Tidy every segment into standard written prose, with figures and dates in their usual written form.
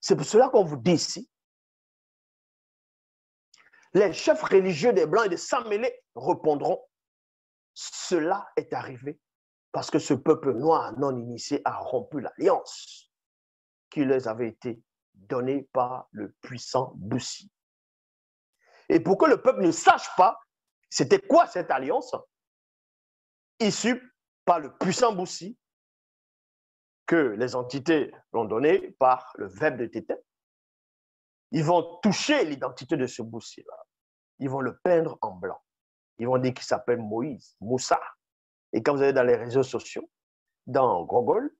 C'est pour cela qu'on vous dit ici, les chefs religieux des Blancs et des sans-mêlés répondront, cela est arrivé parce que ce peuple noir non initié a rompu l'alliance qui leur avait été donnée par le puissant Boussi. Et pour que le peuple ne sache pas c'était quoi cette alliance issue par le puissant Boussi que les entités l'ont donnée par le verbe de Tété, ils vont toucher l'identité de ce Boussi-là. Ils vont le peindre en blanc. Ils vont dire qu'il s'appelle Moïse, Moussa. Et quand vous allez dans les réseaux sociaux, dans Google,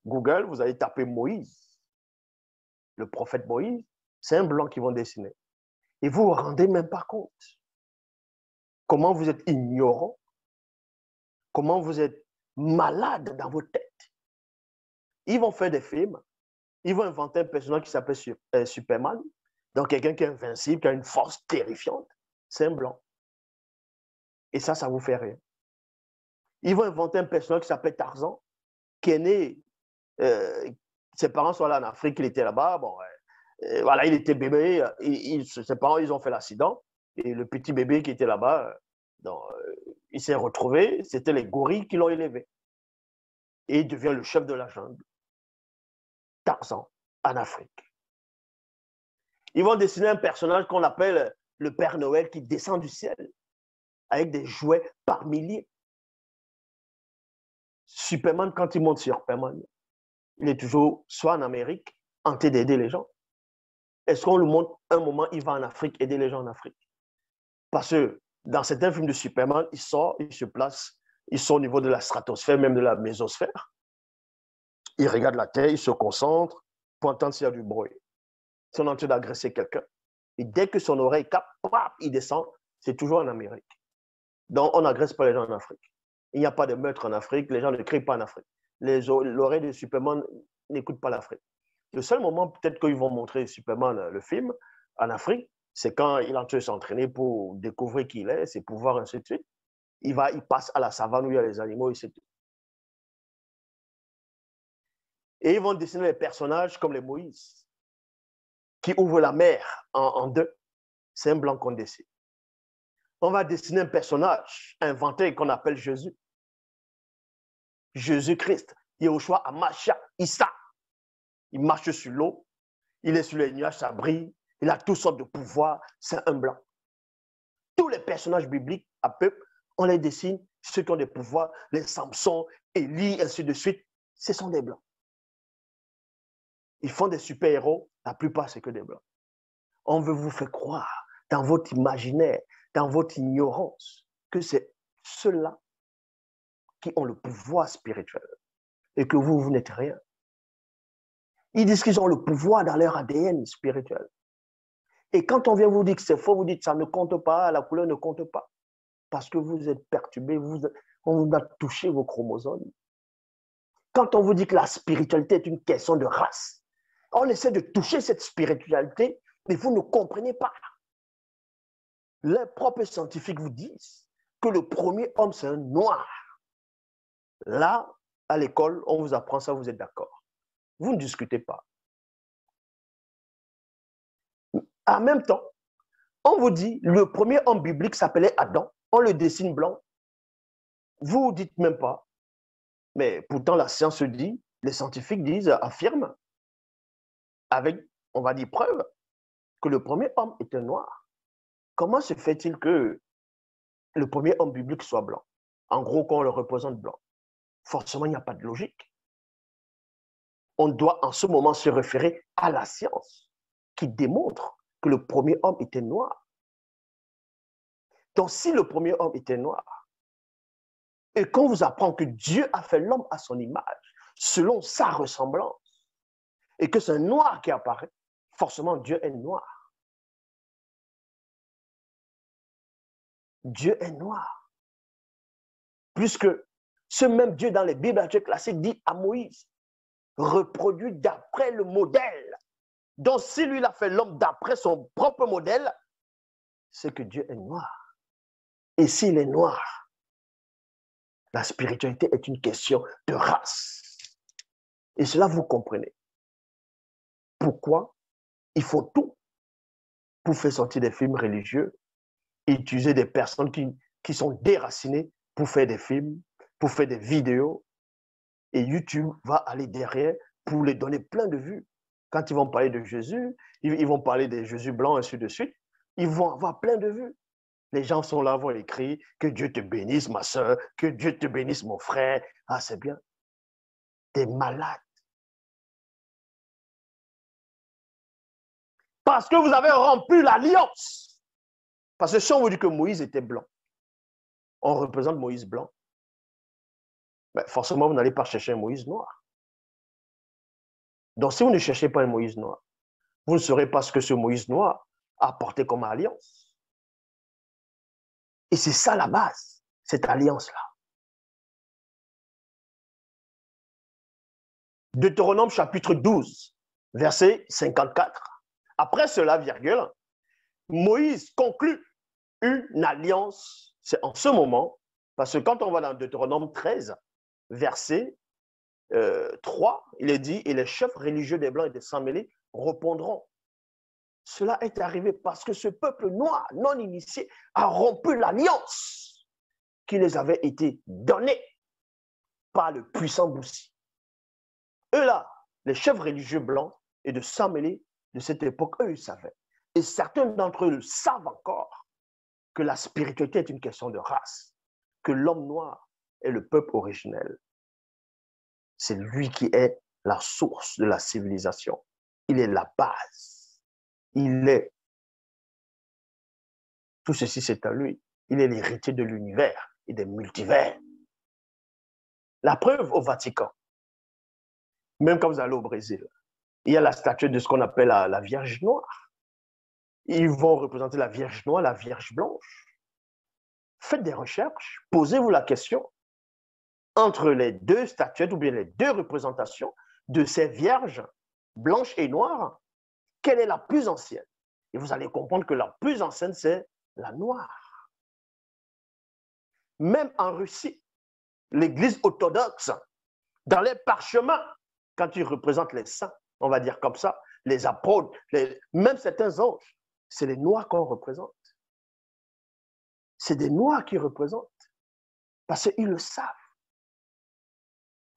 vous allez taper Moïse, le prophète Moïse, c'est un blanc qu'ils vont dessiner. Et vous ne vous rendez même pas compte comment vous êtes ignorant, comment vous êtes malade dans vos têtes. Ils vont faire des films, ils vont inventer un personnage qui s'appelle Superman, donc quelqu'un qui est invincible, qui a une force terrifiante, c'est un blanc. Et ça vous fait rien. Ils vont inventer un personnage qui s'appelle Tarzan, qui est né, ses parents sont là en Afrique, il était là-bas, bon, voilà, il était bébé, ses parents, ils ont fait l'accident, et le petit bébé qui était là-bas, il s'est retrouvé, c'était les gorilles qui l'ont élevé. Et il devient le chef de la jungle, Tarzan, en Afrique. Ils vont dessiner un personnage qu'on appelle le Père Noël qui descend du ciel, avec des jouets par milliers. Superman, quand il monte sur Superman, il est toujours soit en Amérique, en train d'aider les gens. Est-ce qu'on le montre un moment, il va en Afrique, aider les gens en Afrique? Parce que dans certains films de Superman, il sort, il se place, il sort au niveau de la stratosphère, même de la mésosphère. Il regarde la Terre, il se concentre pour entendre s'il y a du bruit. Si on est en train d'agresser quelqu'un, et dès que son oreille capte, il descend, c'est toujours en Amérique. Donc, on n'agresse pas les gens en Afrique. Il n'y a pas de meurtre en Afrique, les gens ne crient pas en Afrique. L'oreille de Superman n'écoute pas l'Afrique. Le seul moment, peut-être qu'ils vont montrer Superman, le film, en Afrique, c'est quand il est en train de s'entraîner pour découvrir qui il est, ses pouvoirs, ainsi de suite. Il passe à la savane où il y a les animaux, et c'est tout. Et ils vont dessiner les personnages comme les Moïse, qui ouvrent la mer en deux. C'est un blanc qu'on dessine. On va dessiner un personnage inventé qu'on appelle Jésus. Jésus-Christ, Yahushua Hamashiach, Issa. Il marche sur l'eau, il est sur les nuages, ça brille, il a toutes sortes de pouvoirs, c'est un blanc. Tous les personnages bibliques, à peu, on les dessine, ceux qui ont des pouvoirs, les Samson, Élie, ainsi de suite, ce sont des blancs. Ils font des super-héros, la plupart c'est que des blancs. On veut vous faire croire, dans votre imaginaire, dans votre ignorance, que c'est ceux-là qui ont le pouvoir spirituel et que vous n'êtes rien. Ils disent qu'ils ont le pouvoir dans leur ADN spirituel. Et quand on vient vous dire que c'est faux, vous dites que ça ne compte pas, la couleur ne compte pas. Parce que vous êtes perturbé, on vous a touché vos chromosomes. Quand on vous dit que la spiritualité est une question de race, on essaie de toucher cette spiritualité, mais vous ne comprenez pas. Les propres scientifiques vous disent que le premier homme, c'est un noir. Là, à l'école, on vous apprend ça, vous êtes d'accord. Vous ne discutez pas. En même temps, on vous dit, le premier homme biblique s'appelait Adam, on le dessine blanc. Vous ne dites même pas. Mais pourtant, la science dit, les scientifiques disent, affirment, avec, on va dire, preuve, que le premier homme était noir. Comment se fait-il que le premier homme biblique soit blanc? En gros, qu'on le représente blanc. Forcément, il n'y a pas de logique. On doit en ce moment se référer à la science qui démontre que le premier homme était noir. Donc, si le premier homme était noir, et qu'on vous apprend que Dieu a fait l'homme à son image, selon sa ressemblance, et que c'est un noir qui apparaît, forcément Dieu est noir. Dieu est noir. Puisque ce même Dieu dans les Bibles classiques dit à Moïse, reproduit d'après le modèle. Donc si lui il a fait l'homme d'après son propre modèle, c'est que Dieu est noir. Et s'il est noir, la spiritualité est une question de race. Et cela vous comprenez. pourquoi ils font tout pour faire sortir des films religieux et utiliser des personnes qui sont déracinées pour faire des films, pour faire des vidéos. Et YouTube va aller derrière pour les donner plein de vues. Quand ils vont parler de Jésus, ils vont parler de Jésus blanc, ainsi de suite. Ils vont avoir plein de vues. Les gens sont là, vont écrire « Que Dieu te bénisse, ma soeur, que Dieu te bénisse, mon frère. » Ah, c'est bien. T'es malade. Parce que vous avez rompu l'alliance. Parce que si on vous dit que Moïse était blanc, on représente Moïse blanc, ben forcément, vous n'allez pas chercher un Moïse noir. Donc, si vous ne cherchez pas un Moïse noir, vous ne saurez pas ce que ce Moïse noir a apporté comme alliance. Et c'est ça la base, cette alliance-là. Deutéronome chapitre 12, verset 54. Après cela, virgule, Moïse conclut une alliance. C'est en ce moment, parce que quand on va dans Deutéronome 13, verset 3, il est dit, et les chefs religieux des Blancs et des Sans-Mêlés répondront. Cela est arrivé parce que ce peuple noir, non initié, a rompu l'alliance qui les avait été donnée par le puissant Boussi. Eux là, les chefs religieux blancs et de Sans-Mêlés de cette époque, eux, ils savaient. Et certains d'entre eux savent encore que la spiritualité est une question de race, que l'homme noir est le peuple originel. C'est lui qui est la source de la civilisation. Il est la base. Il est. Tout ceci, c'est à lui. Il est l'héritier de l'univers et des multivers. La preuve au Vatican, même quand vous allez au Brésil, il y a la statue de ce qu'on appelle la Vierge noire. Ils vont représenter la Vierge noire, la Vierge blanche. Faites des recherches, posez-vous la question. Entre les deux statuettes ou bien les deux représentations de ces vierges blanches et noires, quelle est la plus ancienne? Et vous allez comprendre que la plus ancienne, c'est la noire. Même en Russie, l'Église orthodoxe, dans les parchemins, quand ils représentent les saints, on va dire comme ça, les apôtres, même certains anges, c'est les noirs qu'on représente. C'est des noirs qui représentent, parce qu'ils le savent.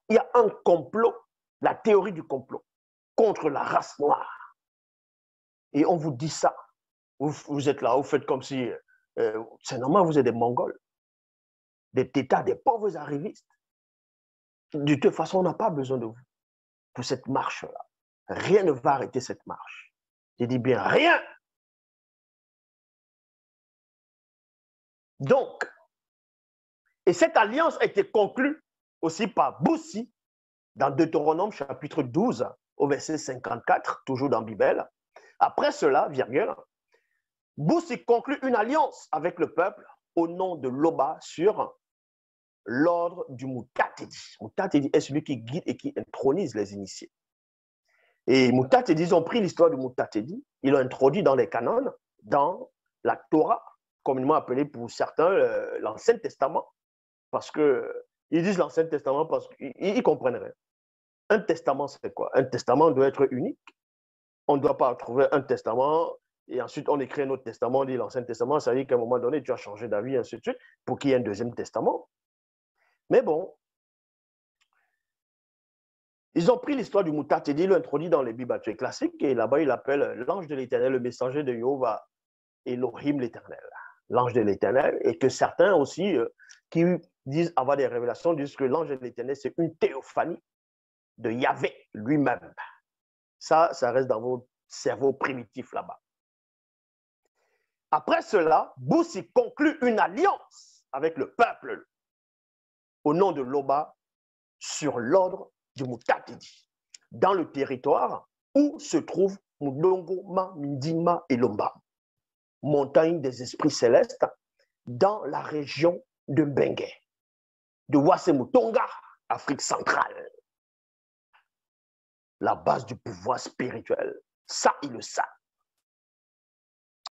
Il y a un complot, la théorie du complot, contre la race noire. Et on vous dit ça. Vous êtes là, vous faites comme si, c'est normal, vous êtes des Mongols, des tétards, des pauvres arrivistes. De toute façon, on n'a pas besoin de vous pour cette marche-là. Rien ne va arrêter cette marche. Je dis bien rien. Donc, et cette alliance a été conclue aussi par Boussi dans Deutéronome chapitre 12 au verset 54, toujours dans la Bible. Après cela, virgule, Boussi conclut une alliance avec le peuple au nom de Loba sur l'ordre du Mutatedi. Mutatedi est celui qui guide et qui intronise les initiés. Et Mutatedi, ils ont pris l'histoire du Mutatedi, ils l'ont introduit dans les canons, dans la Torah, communément appelée pour certains l'Ancien Testament, parce qu'ils disent l'Ancien Testament parce qu'ils ne comprennent rien. Un testament, c'est quoi? Un testament doit être unique. On ne doit pas trouver un testament et ensuite on écrit un autre testament, on dit l'Ancien Testament, ça veut dire qu'à un moment donné, tu as changé d'avis, ainsi de suite, pour qu'il y ait un deuxième testament. Mais bon, ils ont pris l'histoire du Mutatedi, ils l'ont introduit dans les Bibles classiques, et là-bas, ils l'appellent l'ange de l'Éternel, le messager de Jéhovah, Elohim l'Éternel. L'ange de l'Éternel, et que certains aussi, qui disent avoir des révélations, disent que l'ange de l'Éternel, c'est une théophanie de Yahvé lui-même. Ça reste dans vos cerveaux primitifs là-bas. Après cela, Boussi conclut une alliance avec le peuple au nom de Loba sur l'ordre du Mutatedi, dans le territoire où se trouvent Mudongoma, Mindima et Lomba, montagne des esprits célestes, dans la région de Mbengue, de Wassemutonga, Afrique centrale. La base du pouvoir spirituel. Ça, ils le savent.